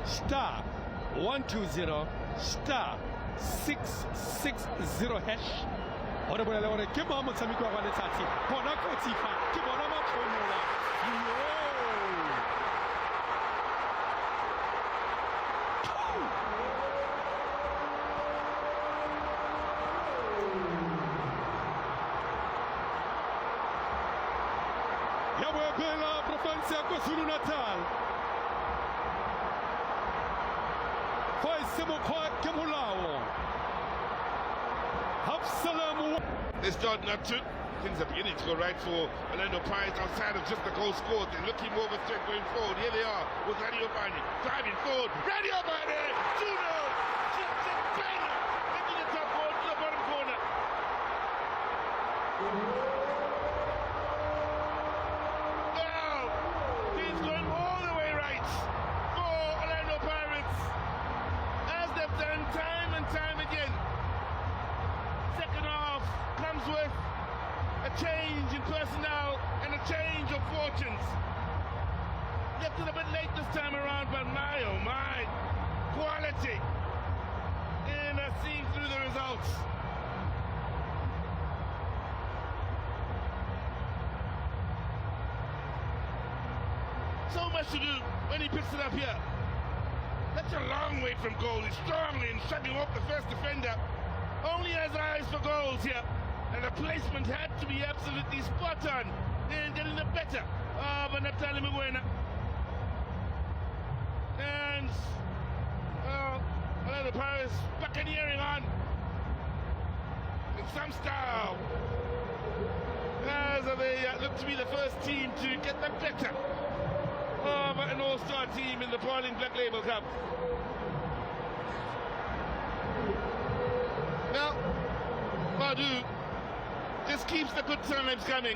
star 120 star 660 hash ore bolela gore ke mo motshameko wa letsatsi bona kotsi fa ke bona matlhonola ya boepela province ya KwaZulu-Natal fa e se mokgwa ke molao Absalom. This Jordan up to things are beginning to go right for Orlando Pirates outside of just the goal scored. They're looking more of a threat going forward. Here they are with Radio Bani driving forward. Radio Bani! 2-0! Just a banger! Into the top corner, to the bottom corner. Now, things going all the way right for Orlando Pirates, as they've done time and time again. Second half comes with a change in personnel and a change of fortunes. Left it a bit late this time around, but my oh my, quality in seeing through the results. So much to do when he picks it up here. That's a long way from goal. He's strongly and shoving off the first defender. Only has eyes for goals here, and the placement had to be absolutely spot on in getting the better of Natali Mugwena. And the Pirates buccaneering on in some style, as they look to be the first team to get the better of an all-star team in the Pauling Black Label Cup. Now, Badu just keeps the good times coming.